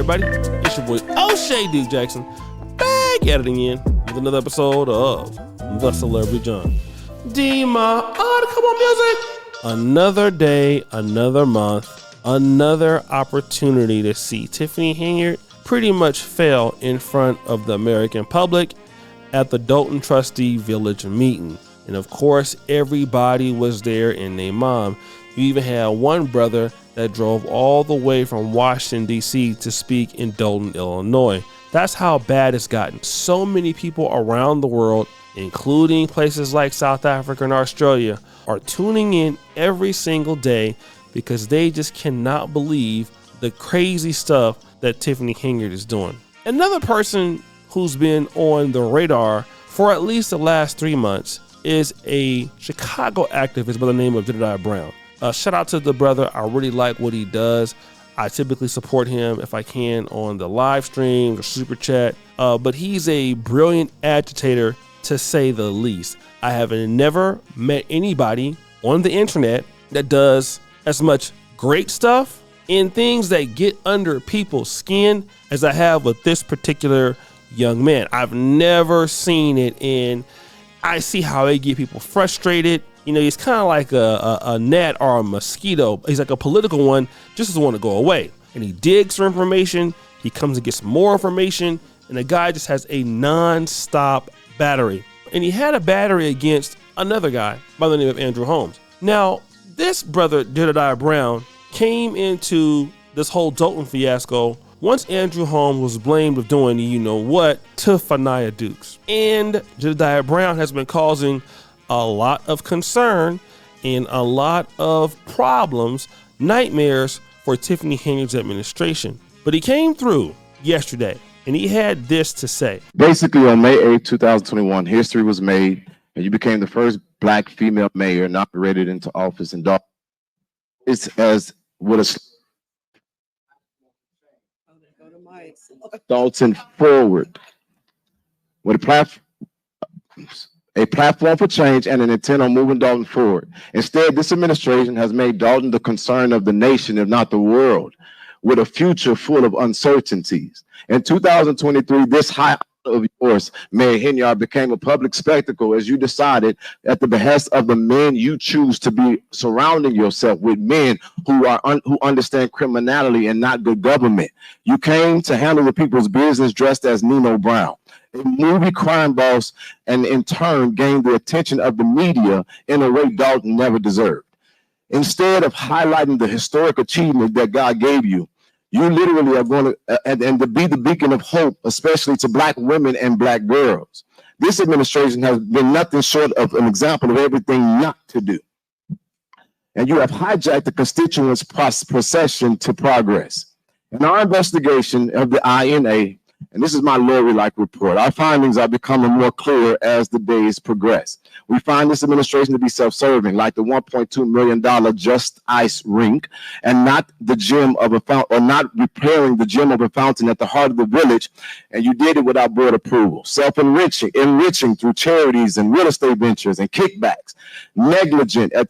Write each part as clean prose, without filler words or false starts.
everybody? It's your boy O'Shea Duke Jackson, back at it again with another episode of The Celebrity John. D-Ma, come on, music! Another day, another month, another opportunity to see Tiffany Henyard pretty much fail in front of the American public at the Dolton trustee village meeting. And of course, everybody was there and their mom. You even had one brother that drove all the way from Washington, D.C. to speak in Dolton, Illinois. That's how bad it's gotten. So many people around the world, including places like South Africa and Australia, are tuning in every single day because they just cannot believe the crazy stuff that Tiffany Henyard is doing. Another person who's been on the radar for at least the last 3 months is a Chicago activist by the name of Jedidiah Brown. Shout out to the brother. I really like what he does. I typically support him if I can on the live stream or super chat. But he's a brilliant agitator, to say the least. I have never met anybody on the internet that does as much great stuff and things that get under people's skin as I have with this particular young man. I've never seen it, and I see how they get people frustrated. You know, he's kind of like a gnat or a mosquito. He's like a political one, just doesn't want to go away. And he digs for information. He comes and gets more information. And the guy just has a non-stop battery. And he had a battery against another guy by the name of Andrew Holmes. Now, this brother, Jedidiah Brown, came into this whole Dolton fiasco once Andrew Holmes was blamed of doing you-know-what to Fenia Dukes. And Jedidiah Brown has been causing a lot of concern and a lot of problems, nightmares for Tiffany Henyard's administration. But he came through yesterday and he had this to say. Basically, on May 8, 2021, history was made and you became the first Black female mayor inaugurated into office in Dolton. It's as what a Dolton forward with a platform for change and an intent on moving Dolton forward. Instead, this administration has made Dolton the concern of the nation, if not the world, with a future full of uncertainties. In 2023, this high of yours, Mayor Henyard, became a public spectacle as you decided, at the behest of the men you choose to be surrounding yourself with, men who understand criminality and not good government. You came to handle the people's business dressed as Nino Brown, a movie crime boss, and in turn gained the attention of the media in a way Dolton never deserved. Instead of highlighting the historic achievement that God gave you, you literally are going to, and to be the beacon of hope, especially to Black women and Black girls. This administration has been nothing short of an example of everything not to do. And you have hijacked the constituents' procession to progress. In our investigation of the INA, and this is my Lori-like report, our findings are becoming more clear as the days progress. We find this administration to be self-serving, like the $1.2 million Just Ice rink, and not the gym of a fountain, or not repairing the gym of a fountain at the heart of the village. And you did it without board approval. Enriching through charities and real estate ventures and kickbacks. Negligent at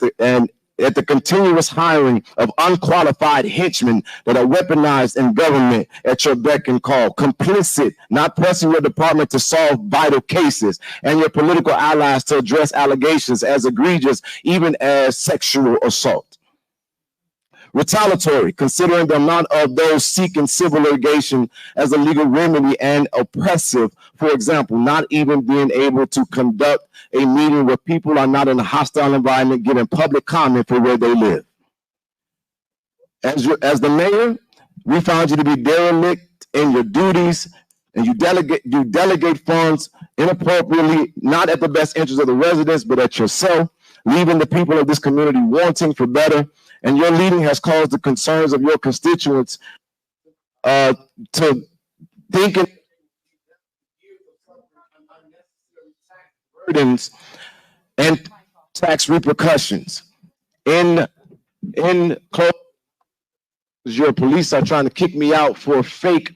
the continuous hiring of unqualified henchmen that are weaponized in government at your beck and call. Complicit, not pressing your department to solve vital cases, and your political allies to address allegations as egregious, even as sexual assault. Retaliatory, considering the amount of those seeking civil litigation as a legal remedy, and oppressive, for example, not even being able to conduct a meeting where people are not in a hostile environment giving public comment for where they live. As the mayor, we found you to be derelict in your duties, and you delegate funds inappropriately, not at the best interest of the residents, but at yourself, leaving the people of this community wanting for better. And your leading has caused the concerns of your constituents to thinking burdens and tax repercussions. In close, your police are trying to kick me out for fake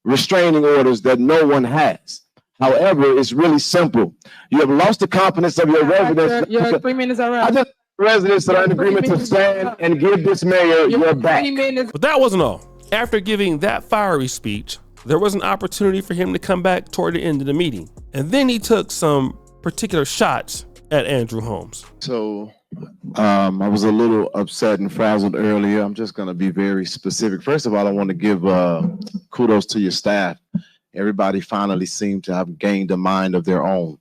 restraining orders that no one has. However, it's really simple. You have lost the confidence of your residents. Your 3 minutes are up. Residents that are in agreement to stand and give this mayor your back. But that wasn't all. After giving that fiery speech, there was an opportunity for him to come back toward the end of the meeting. And then he took some particular shots at Andrew Holmes. So I was a little upset and frazzled earlier. I'm just going to be very specific. First of all, I want to give kudos to your staff. Everybody finally seemed to have gained a mind of their own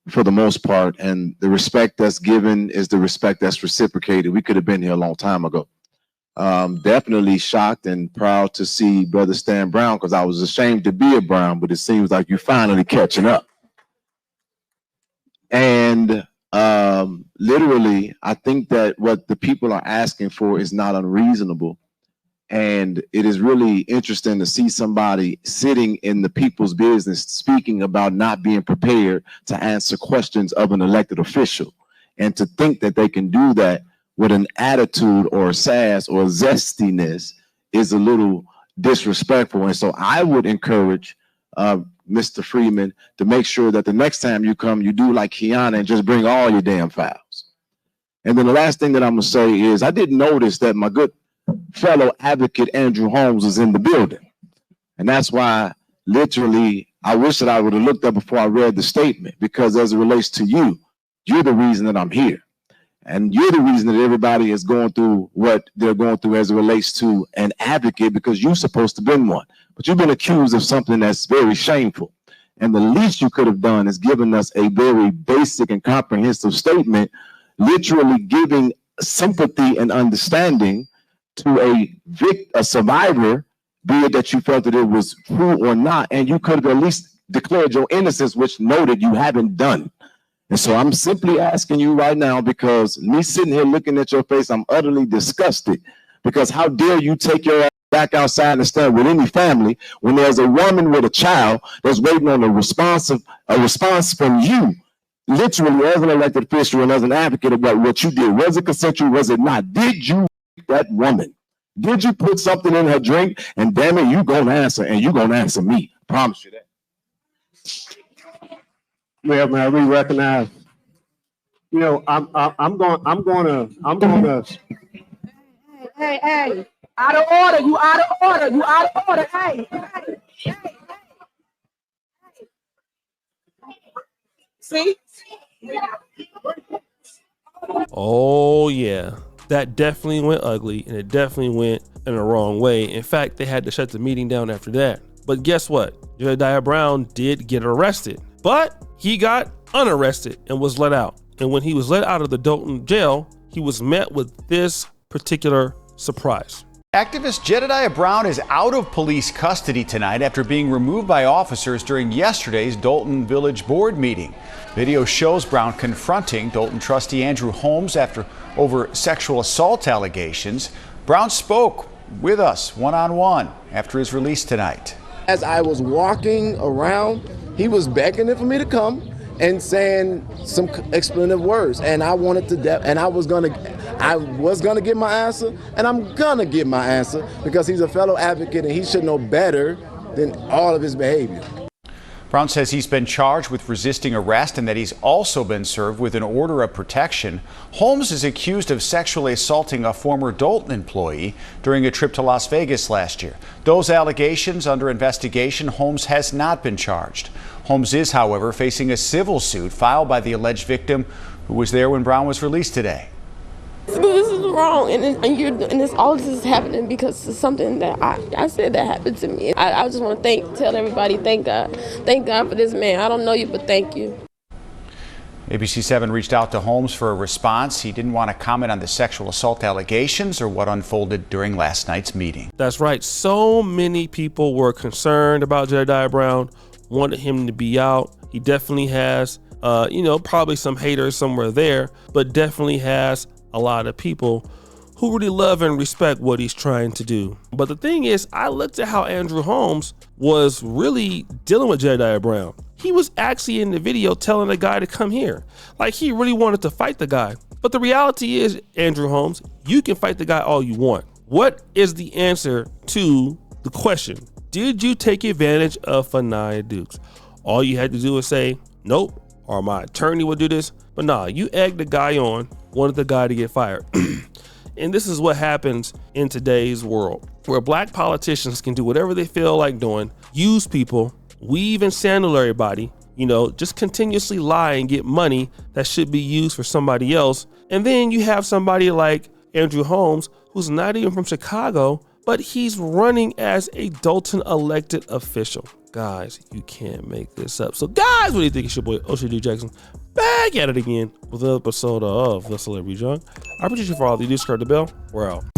for the most part. And the respect that's given is the respect that's reciprocated. We could have been here a long time ago. Definitely shocked and proud to see Brother Stan Brown, because I was ashamed to be a Brown, but it seems like you're finally catching up. And literally, I think that what the people are asking for is not unreasonable. And it is really interesting to see somebody sitting in the people's business speaking about not being prepared to answer questions of an elected official. And to think that they can do that with an attitude or sass or zestiness is a little disrespectful. And so I would encourage Mr. Freeman to make sure that the next time you come, you do like Kiana and just bring all your damn files. And then the last thing that I'm gonna say is I didn't notice that my good fellow advocate Andrew Holmes was in the building. And that's why literally I wish that I would have looked up before I read the statement, because as it relates to you, you're the reason that I'm here. And you're the reason that everybody is going through what they're going through as it relates to an advocate, because you're supposed to be one. But you've been accused of something that's very shameful. And the least you could have done is given us a very basic and comprehensive statement, literally giving sympathy and understanding to a survivor, be it that you felt that it was true or not. And you could have at least declared your innocence, which noted you haven't done. And so I'm simply asking you right now, because me sitting here looking at your face, I'm utterly disgusted, because how dare you take your ass back outside and stand with any family when there's a woman with a child that's waiting on a response from you, literally as an elected official and as an advocate about what you did. Was it consensual? Was it not? Did you rape that woman? Did you put something in her drink? And damn it, you gonna answer, and you gonna answer me. I promise you that. Well, man, we recognize. You know, I'm gonna. Hey! Out of order! You out of order! You out of order! Hey! See? Oh yeah, that definitely went ugly, and it definitely went in the wrong way. In fact, they had to shut the meeting down after that. But guess what? Jedidiah Brown did get arrested, but he got unarrested and was let out. And when he was let out of the Dolton jail, he was met with this particular surprise. Activist Jedidiah Brown is out of police custody tonight after being removed by officers during yesterday's Dolton Village Board meeting. Video shows Brown confronting Dolton trustee Andrew Holmes over sexual assault allegations. Brown spoke with us one-on-one after his release tonight. As I was walking around, he was beckoning for me to come and saying some expletive words, and I wanted to, and I was gonna get my answer, and I'm gonna get my answer, because he's a fellow advocate and he should know better than all of his behavior. Brown says he's been charged with resisting arrest and that he's also been served with an order of protection. Holmes is accused of sexually assaulting a former Dolton employee during a trip to Las Vegas last year. Those allegations under investigation. Holmes has not been charged. Holmes is, however, facing a civil suit filed by the alleged victim who was there when Brown was released today. This is wrong, and all this is happening because it's something that I said that happened to me. I just want to tell everybody, thank God for this man. I don't know you, but thank you. ABC 7 reached out to Holmes for a response. He didn't want to comment on the sexual assault allegations or what unfolded during last night's meeting. That's right. So many people were concerned about Jedidiah Brown, wanted him to be out. He definitely has, probably some haters somewhere there, but definitely has a lot of people who really love and respect what he's trying to do. But the thing is, I looked at how Andrew Holmes was really dealing with Jedidiah Brown. He was actually in the video telling the guy to come here. Like, he really wanted to fight the guy. But the reality is, Andrew Holmes, you can fight the guy all you want. What is the answer to the question? Did you take advantage of Fenia Dukes? All you had to do was say, nope, or my attorney would do this. But nah, you egged the guy on, wanted the guy to get fired. And this is what happens in today's world. where black politicians can do whatever they feel like doing, use people, weave and sandal everybody, just continuously lie and get money that should be used for somebody else. And then you have somebody like Andrew Holmes, who's not even from Chicago, but he's running as a Dolton elected official. Guys, you can't make this up. So guys, what do you think? It's your boy O'Shea Jackson back at it again with another episode of The Celebrity Junk. I appreciate you for all the do. Subscribe the bell. We're out.